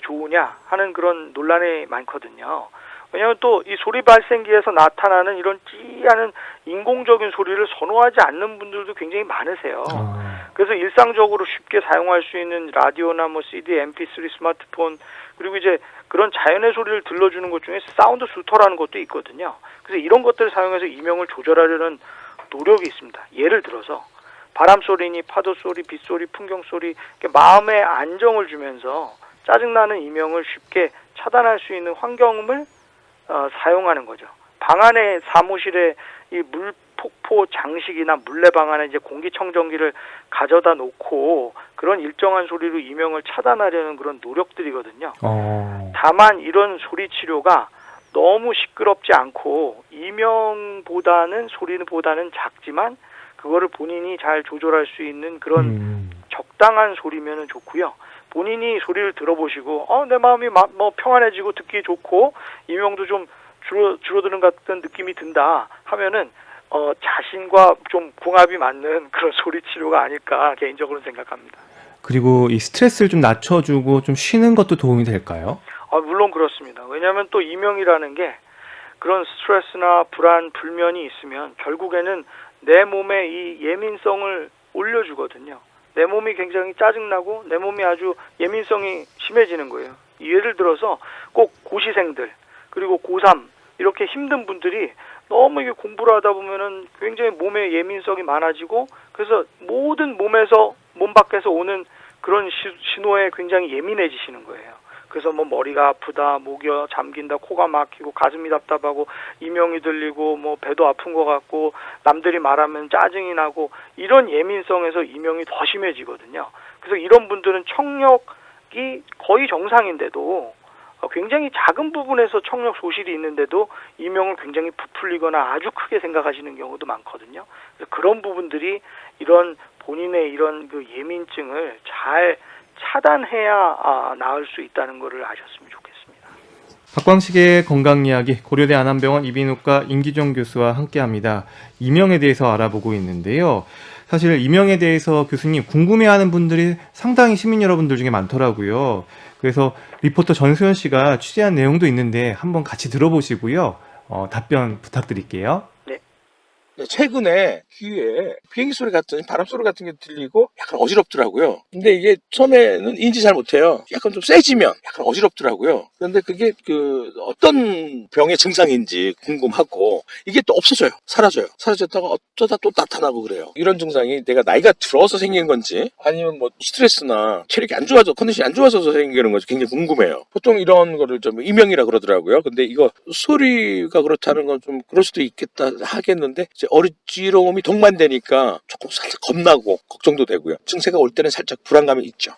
좋으냐 하는 그런 논란이 많거든요. 왜냐하면 또 이 소리 발생기에서 나타나는 이런 찌하는 인공적인 소리를 선호하지 않는 분들도 굉장히 많으세요. 그래서 일상적으로 쉽게 사용할 수 있는 라디오나 뭐 CD, MP3, 스마트폰 그리고 이제 그런 자연의 소리를 들려주는 것 중에 사운드 수터라는 것도 있거든요. 그래서 이런 것들을 사용해서 이명을 조절하려는 노력이 있습니다. 예를 들어서 바람 소리니 파도 소리, 빗소리, 풍경 소리 마음에 안정을 주면서 짜증나는 이명을 쉽게 차단할 수 있는 환경음을 사용하는 거죠. 방 안에 사무실에 이 물폭포 장식이나 물레방 안에 이제 공기청정기를 가져다 놓고 그런 일정한 소리로 이명을 차단하려는 그런 노력들이거든요. 다만 이런 소리 치료가 너무 시끄럽지 않고 이명보다는 소리보다는 작지만 그거를 본인이 잘 조절할 수 있는 그런 적당한 소리면은 좋고요. 본인이 소리를 들어보시고 내 마음이 뭐 평안해지고 듣기 좋고 이명도 좀 줄어드는 같은 느낌이 든다 하면은 자신과 좀 궁합이 맞는 그런 소리 치료가 아닐까 개인적으로 생각합니다. 그리고 이 스트레스를 좀 낮춰주고 좀 쉬는 것도 도움이 될까요? 물론 그렇습니다. 왜냐하면 또 이명이라는 게 그런 스트레스나 불안, 불면이 있으면 결국에는 내 몸의 이 예민성을 올려주거든요. 내 몸이 굉장히 짜증나고 내 몸이 아주 예민성이 심해지는 거예요. 예를 들어서 꼭 고시생들 그리고 고3 이렇게 힘든 분들이 너무 이게 공부를 하다 보면은 굉장히 몸에 예민성이 많아지고 그래서 모든 몸 밖에서 오는 그런 신호에 굉장히 예민해지시는 거예요. 그래서 뭐 머리가 아프다, 목이 잠긴다, 코가 막히고 가슴이 답답하고 이명이 들리고 뭐 배도 아픈 것 같고 남들이 말하면 짜증이 나고 이런 예민성에서 이명이 더 심해지거든요. 그래서 이런 분들은 청력이 거의 정상인데도 굉장히 작은 부분에서 청력 소실이 있는데도 이명을 굉장히 부풀리거나 아주 크게 생각하시는 경우도 많거든요. 그래서 그런 부분들이 이런 본인의 이런 예민증을 잘 차단해야 나을 수 있다는 것을 아셨으면 좋겠습니다. 박광식의 건강 이야기 고려대 안암병원 이비인후과 임기종 교수와 함께합니다. 이명에 대해서 알아보고 있는데요. 사실 이명에 대해서 교수님 궁금해하는 분들이 상당히 시민 여러분들 중에 많더라고요. 그래서 리포터 전소연 씨가 취재한 내용도 있는데 한번 같이 들어보시고요. 답변 부탁드릴게요. 최근에 귀에 비행기 소리 같은 바람 소리 같은 게 들리고 약간 어지럽더라고요. 근데 이게 처음에는 인지 잘 못해요. 약간 좀 세지면 약간 어지럽더라고요. 그런데 그게 어떤 병의 증상인지 궁금하고 이게 또 없어져요. 사라졌다가 어쩌다 또 나타나고 그래요. 이런 증상이 내가 나이가 들어서 생긴 건지 아니면 뭐 스트레스나 체력이 안 좋아져 컨디션이 안 좋아서 생기는 건지 굉장히 궁금해요. 보통 이런 거를 좀 이명이라 그러더라고요. 근데 이거 소리가 그렇다는 건 좀 그럴 수도 있겠다 하겠는데 이제 어지러움이 동반되니까 조금 살짝 겁나고 걱정도 되고요. 증세가 올 때는 살짝 불안감이 있죠.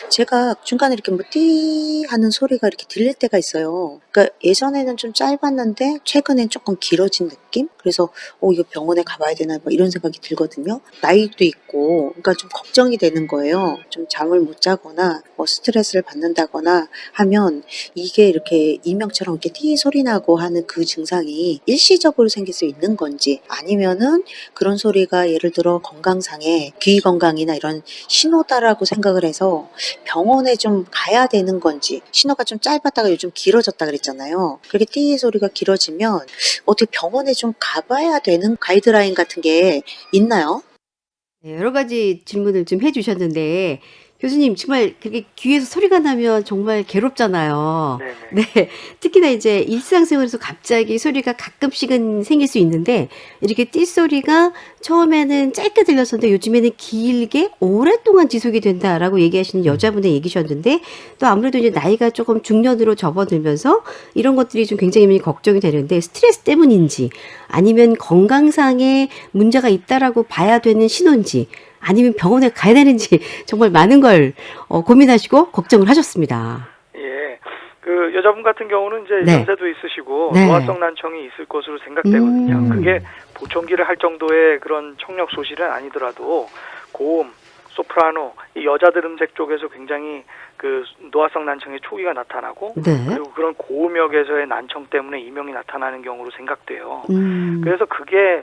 제가 중간에 이렇게 뭐 띠 하는 소리가 이렇게 들릴 때가 있어요. 그러니까 예전에는 좀 짧았는데 최근엔 조금 길어진 느낌? 그래서 이거 병원에 가봐야 되나 뭐 이런 생각이 들거든요. 나이도 있고 그러니까 좀 걱정이 되는 거예요. 좀 잠을 못 자거나 뭐 스트레스를 받는다거나 하면 이게 이렇게 이명처럼 이렇게 띠 소리 나고 하는 그 증상이 일시적으로 생길 수 있는 건지 아니면은 그런 소리가 예를 들어 건강상의 귀 건강이나 이런 신호다라고 생각을 해서 병원에 좀 가야 되는 건지 신호가 좀 짧았다가 요즘 길어졌다 그랬잖아요. 그렇게 띠 소리가 길어지면 어떻게 병원에 좀 가봐야 되는 가이드라인 같은 게 있나요? 네, 여러 가지 질문을 좀 해주셨는데 교수님 정말 그렇게 귀에서 소리가 나면 정말 괴롭잖아요. 네네. 네, 특히나 이제 일상생활에서 갑자기 소리가 가끔씩은 생길 수 있는데 이렇게 띨소리가 처음에는 짧게 들렸었는데 요즘에는 길게 오랫동안 지속이 된다라고 얘기하시는 여자분의 얘기셨는데 또 아무래도 이제 나이가 조금 중년으로 접어들면서 이런 것들이 좀 굉장히 많이 걱정이 되는데 스트레스 때문인지 아니면 건강상의 문제가 있다라고 봐야 되는 신호인지 아니면 병원에 가야 되는지 정말 많은 걸 고민하시고 걱정을 하셨습니다. 예. 그 여자분 같은 경우는 이제 네. 연세도 있으시고 네. 노화성 난청이 있을 것으로 생각되거든요. 음. 그게 보청기를 할 정도의 그런 청력 소실은 아니더라도 고음, 소프라노, 이 여자들 음색 쪽에서 굉장히 그 노화성 난청의 초기가 나타나고 네. 그리고 그런 고음역에서의 난청 때문에 이명이 나타나는 경우로 생각돼요. 음. 그래서 그게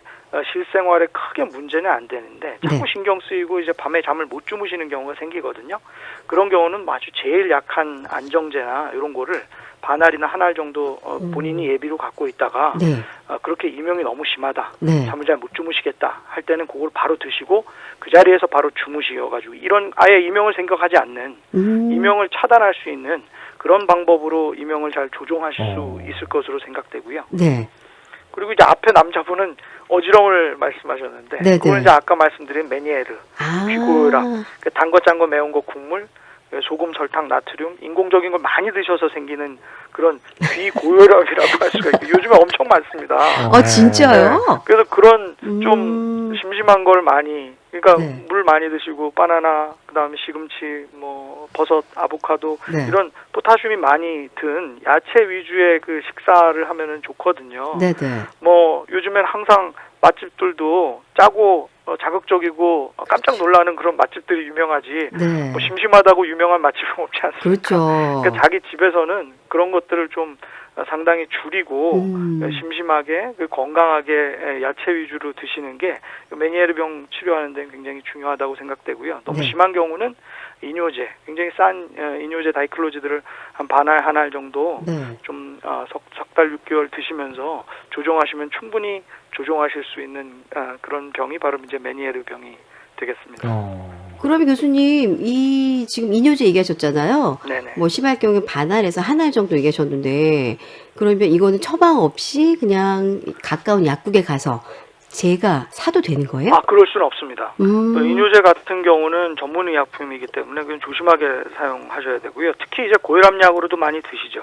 실생활에 크게 문제는 안 되는데 자꾸 네. 신경 쓰이고 이제 밤에 잠을 못 주무시는 경우가 생기거든요. 그런 경우는 아주 제일 약한 안정제나 이런 거를 반알이나 한 알 정도 본인이 예비로 갖고 있다가 네. 그렇게 이명이 너무 심하다. 네. 잠을 잘 못 주무시겠다 할 때는 그걸 바로 드시고 그 자리에서 바로 주무시어가지고 이런 아예 이명을 생각하지 않는 이명을 차단할 수 있는 그런 방법으로 이명을 잘 조종하실 수 있을 것으로 생각되고요. 네. 그리고 이제 앞에 남자분은 어지러움을 말씀하셨는데 네네. 그건 이제 아까 말씀드린 메니에르, 아. 귀고혈압, 단 거 짠 거 매운 거 국물, 소금, 설탕, 나트륨, 인공적인 걸 많이 드셔서 생기는 그런 귀고혈압이라고 할 수가 있고 요즘에 엄청 많습니다. 진짜요? 그래서 그런 좀 심심한 걸 많이 그러니까 네. 물 많이 드시고 바나나 그다음에 시금치 뭐 버섯 아보카도 네. 이런 포타슘이 많이 든 야채 위주의 그 식사를 하면은 좋거든요. 네네. 뭐 요즘엔 항상 맛집들도 짜고 자극적이고 깜짝 놀라는 그런 맛집들이 유명하지 네. 뭐 심심하다고 유명한 맛집은 없지 않습니까? 그렇죠. 그러니까 자기 집에서는 그런 것들을 좀 상당히 줄이고 심심하게 건강하게 야채 위주로 드시는 게 메니에르병 치료하는 데는 굉장히 중요하다고 생각되고요. 너무 네. 심한 경우는 이뇨제, 굉장히 싼 이뇨제 다이클로지들을 한 반알 한 알 정도 네. 좀 석 달 6개월 드시면서 조정하시면 충분히 조정하실 수 있는 그런 병이 바로 이제 메니에르 병이 되겠습니다. 그러면 교수님 이 지금 이뇨제 얘기하셨잖아요. 네네. 뭐 심할 경우에 반알에서 한 알 정도 얘기하셨는데 그러면 이거는 처방 없이 그냥 가까운 약국에 가서 제가 사도 되는 거예요? 그럴 수는 없습니다. 또 이뇨제 같은 경우는 전문의약품이기 때문에 그건 조심하게 사용하셔야 되고요. 특히 이제 고혈압약으로도 많이 드시죠.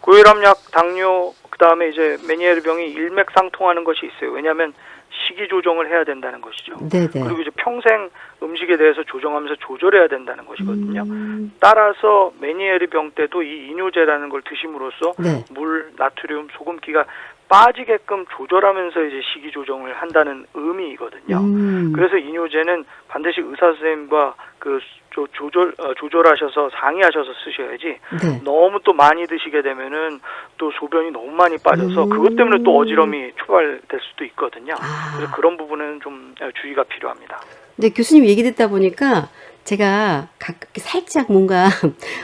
고혈압약, 당뇨, 그다음에 이제 메니에르 병이 일맥상통하는 것이 있어요. 왜냐하면 식이 조정을 해야 된다는 것이죠. 네네. 그리고 이제 평생 음식에 대해서 조정하면서 조절해야 된다는 것이거든요. 따라서 메니에르 병 때도 이 이뇨제라는 걸 드심으로써 네. 물, 나트륨, 소금기가 빠지게끔 조절하면서 이제 식이 조정을 한다는 의미이거든요. 그래서 이뇨제는 반드시 의사 선생님과 그 조절하셔서 상의하셔서 쓰셔야지. 네. 너무 또 많이 드시게 되면은 또 소변이 너무 많이 빠져서 그것 때문에 또 어지럼이 초발될 수도 있거든요. 그래서 그런 부분은 좀 주의가 필요합니다. 근데 교수님 얘기 듣다 보니까 제가 살짝 뭔가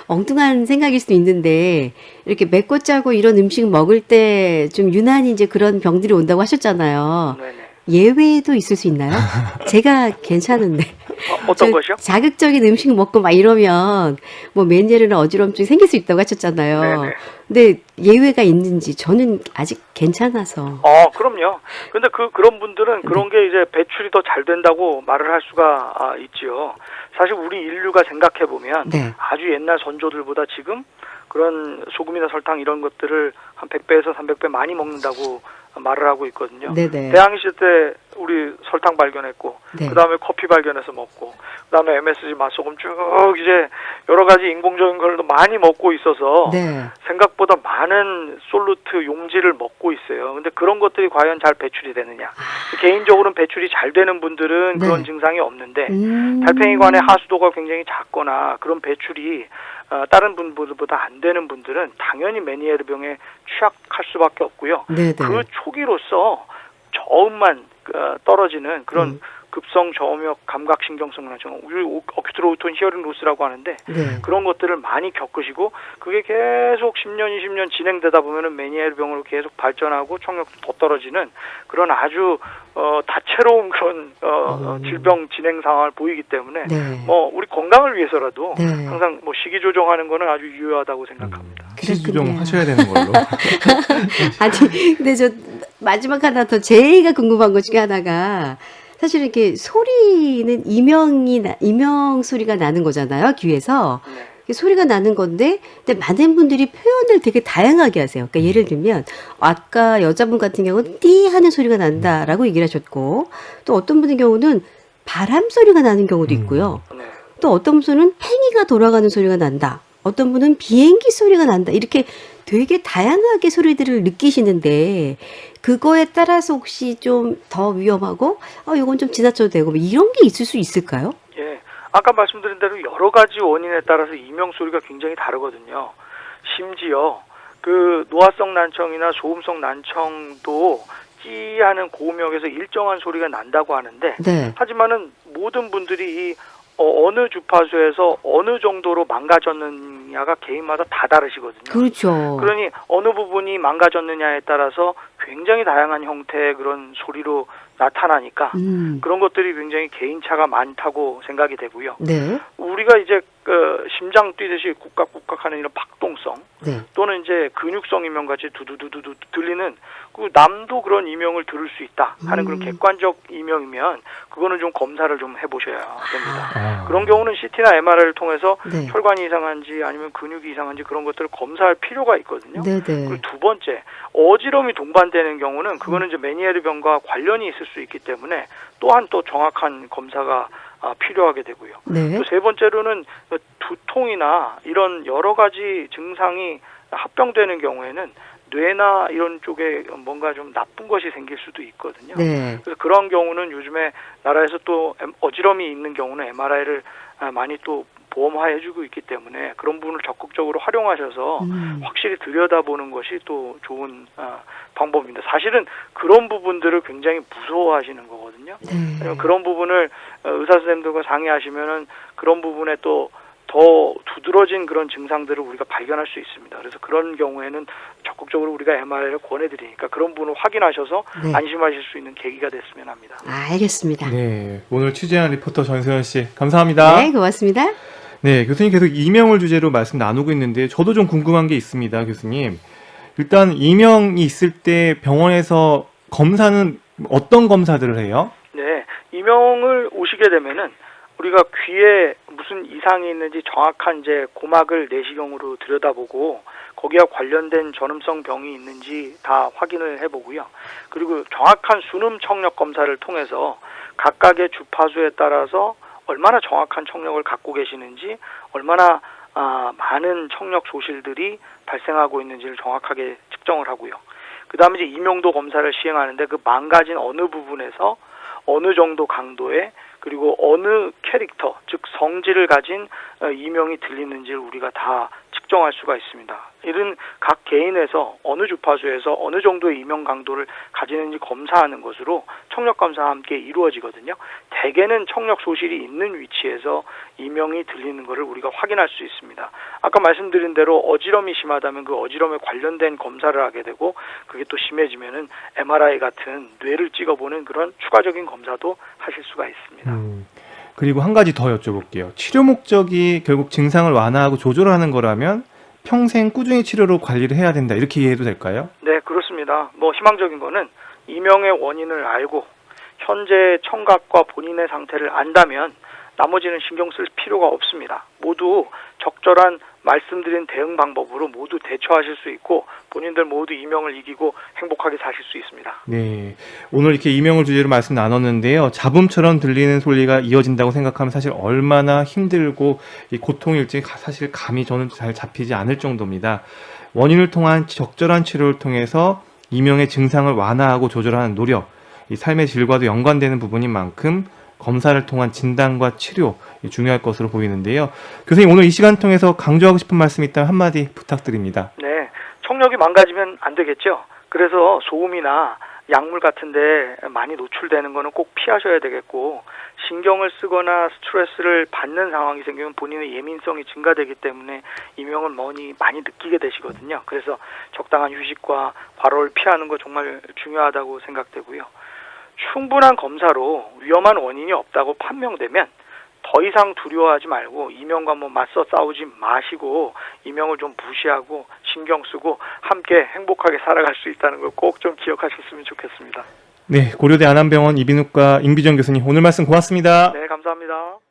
엉뚱한 생각일 수도 있는데 이렇게 맵고 짜고 이런 음식 먹을 때 좀 유난히 이제 그런 병들이 온다고 하셨잖아요. 네네. 예외도 있을 수 있나요? 제가 괜찮은데. 어떤 것이요? 자극적인 음식 먹고 막 이러면 뭐 메니에르나 어지럼증이 생길 수 있다고 하셨잖아요. 네네. 근데 예외가 있는지 저는 아직 괜찮아서. 그럼요. 근데 그런 분들은 그런 게 이제 배출이 더 잘 된다고 말을 할 수가 있지요. 사실 우리 인류가 생각해 보면 네. 아주 옛날 선조들보다 지금 그런 소금이나 설탕 이런 것들을 한 100배에서 300배 많이 먹는다고 말을 하고 있거든요. 네네. 대항해 때 우리 설탕 발견했고 네. 그다음에 커피 발견해서 먹고 그다음에 MSG 맛소금 쭉 이제 여러 가지 인공적인 걸 많이 먹고 있어서 네. 생각보다 많은 솔루트 용지를 먹고 있어요. 근데 그런 것들이 과연 잘 배출이 되느냐? 개인적으로는 배출이 잘 되는 분들은 네. 그런 증상이 없는데 달팽이관의 하수도가 굉장히 작거나 그런 배출이 다른 분들보다 안 되는 분들은 당연히 메니에르 병에 취약할 수밖에 없고요. 네네. 그 초기로서 저음만 떨어지는 그런 급성 저음역 감각신경성 난청, 어큐트 오톤 히어링 로스라고 하는데 네. 그런 것들을 많이 겪으시고 그게 계속 10년, 20년 진행되다 보면은 메니에르 병으로 계속 발전하고 청력도 더 떨어지는 그런 아주 다채로운 그런 질병 진행 상황을 보이기 때문에 네. 뭐 우리 건강을 위해서라도 네. 항상 뭐 식이 조정하는 거는 아주 유효하다고 생각합니다. 치즈 좀 그렇군요. 하셔야 되는 걸로. 아니, 근데 저 마지막 하나 더 제가 궁금한 것 중에 하나가 사실 이렇게 소리는 이명 소리가 나는 거잖아요, 귀에서. 네. 이게 소리가 나는 건데, 근데 많은 분들이 표현을 되게 다양하게 하세요. 그러니까 예를 들면, 아까 여자분 같은 경우는 띠 하는 소리가 난다라고 얘기를 하셨고, 또 어떤 분의 경우는 바람 소리가 나는 경우도 있고요. 네. 또 어떤 분은 팽이가 돌아가는 소리가 난다. 어떤 분은 비행기 소리가 난다. 이렇게 되게 다양하게 소리들을 느끼시는데 그거에 따라서 혹시 좀 더 위험하고 이건 좀 지나쳐도 되고 뭐 이런 게 있을 수 있을까요? 예. 아까 말씀드린 대로 여러 가지 원인에 따라서 이명 소리가 굉장히 다르거든요. 심지어 그 노화성 난청이나 소음성 난청도 찌하는 고음역에서 일정한 소리가 난다고 하는데 네. 하지만은 모든 분들이 이 어느 주파수에서 어느 정도로 망가졌느냐가 개인마다 다 다르시거든요. 그렇죠. 그러니 어느 부분이 망가졌느냐에 따라서 굉장히 다양한 형태의 그런 소리로 나타나니까 그런 것들이 굉장히 개인차가 많다고 생각이 되고요. 네. 우리가 이제 심장 뛰듯이 꾹깍꾹깍하는 이런 박동성 네. 또는 이제 근육성 이명같이 두두두두 들리는 그 남도 그런 이명을 들을 수 있다 하는 그런 객관적 이명이면 그거는 좀 검사를 좀 해보셔야 됩니다. 아. 그런 경우는 CT나 MRI를 통해서 네. 혈관이 이상한지 아니면 근육이 이상한지 그런 것들을 검사할 필요가 있거든요. 네. 그리고 네. 두 번째, 어지럼이 동반되는 경우는 그거는 이제 메니에르 병과 관련이 있을 수 있기 때문에 또한 또 정확한 검사가 필요하게 되고요. 네. 또 세 번째로는 두통이나 이런 여러 가지 증상이 합병되는 경우에는 뇌나 이런 쪽에 뭔가 좀 나쁜 것이 생길 수도 있거든요. 네. 그래서 그런 경우는 요즘에 나라에서 또 어지럼이 있는 경우는 MRI를 많이 또 보험화해주고 있기 때문에 그런 부분을 적극적으로 활용하셔서 확실히 들여다보는 것이 또 좋은 방법입니다. 사실은 그런 부분들을 굉장히 무서워하시는 거거든요. 네. 그런 부분을 의사 선생님들과 상의하시면은 그런 부분에 또 더 두드러진 그런 증상들을 우리가 발견할 수 있습니다. 그래서 그런 경우에는 적극적으로 우리가 MRI를 권해드리니까 그런 부분을 확인하셔서 네. 안심하실 수 있는 계기가 됐으면 합니다. 알겠습니다. 네, 오늘 취재한 리포터 전소연 씨 감사합니다. 네, 고맙습니다. 네, 교수님 계속 이명을 주제로 말씀 나누고 있는데 저도 좀 궁금한 게 있습니다, 교수님. 일단 이명이 있을 때 병원에서 검사는 어떤 검사들을 해요? 네, 이명을 오시게 되면은 우리가 귀에 무슨 이상이 있는지 정확한 이제 고막을 내시경으로 들여다보고 거기와 관련된 전음성 병이 있는지 다 확인을 해보고요. 그리고 정확한 순음 청력 검사를 통해서 각각의 주파수에 따라서 얼마나 정확한 청력을 갖고 계시는지 얼마나 많은 청력 소실들이 발생하고 있는지를 정확하게 측정을 하고요. 그 다음에 이제 이명도 검사를 시행하는데 그 망가진 어느 부분에서 어느 정도 강도의 그리고 어느 캐릭터, 즉 성질을 가진 이명이 들리는지를 우리가 다 측정할 수가 있습니다. 이런 각 개인에서 어느 주파수에서 어느 정도의 이명 강도를 가지는지 검사하는 것으로 청력 검사와 함께 이루어지거든요. 대개는 청력 소실이 있는 위치에서 이명이 들리는 것을 우리가 확인할 수 있습니다. 아까 말씀드린 대로 어지럼이 심하다면 그 어지럼에 관련된 검사를 하게 되고 그게 또 심해지면은 MRI 같은 뇌를 찍어보는 그런 추가적인 검사도 하실 수가 있습니다. 그리고 한 가지 더 여쭤볼게요. 치료 목적이 결국 증상을 완화하고 조절하는 거라면 평생 꾸준히 치료로 관리를 해야 된다 이렇게 이해해도 될까요? 네, 그렇습니다. 뭐 희망적인 거는 이명의 원인을 알고 현재 청각과 본인의 상태를 안다면 나머지는 신경 쓸 필요가 없습니다. 모두 적절한 말씀드린 대응 방법으로 모두 대처하실 수 있고 본인들 모두 이명을 이기고 행복하게 사실 수 있습니다. 네, 오늘 이렇게 이명을 주제로 말씀 나눴는데요. 잡음처럼 들리는 소리가 이어진다고 생각하면 사실 얼마나 힘들고 이 고통일지 사실 감이 저는 잘 잡히지 않을 정도입니다. 원인을 통한 적절한 치료를 통해서 이명의 증상을 완화하고 조절하는 노력, 이 삶의 질과도 연관되는 부분인 만큼 검사를 통한 진단과 치료 중요할 것으로 보이는데요. 교수님 오늘 이 시간 통해서 강조하고 싶은 말씀이 있다면 한마디 부탁드립니다. 네, 청력이 망가지면 안 되겠죠. 그래서 소음이나 약물 같은데 많이 노출되는 거는 꼭 피하셔야 되겠고, 신경을 쓰거나 스트레스를 받는 상황이 생기면 본인의 예민성이 증가되기 때문에 이명을 많이 느끼게 되시거든요. 그래서 적당한 휴식과 과로를 피하는 거 정말 중요하다고 생각되고요. 충분한 검사로 위험한 원인이 없다고 판명되면 더 이상 두려워하지 말고 이명과 맞서 싸우지 마시고 이명을 좀 무시하고 신경 쓰고 함께 행복하게 살아갈 수 있다는 걸 꼭 좀 기억하셨으면 좋겠습니다. 네, 고려대 안암병원 이비인후과 임비정 교수님 오늘 말씀 고맙습니다. 네, 감사합니다.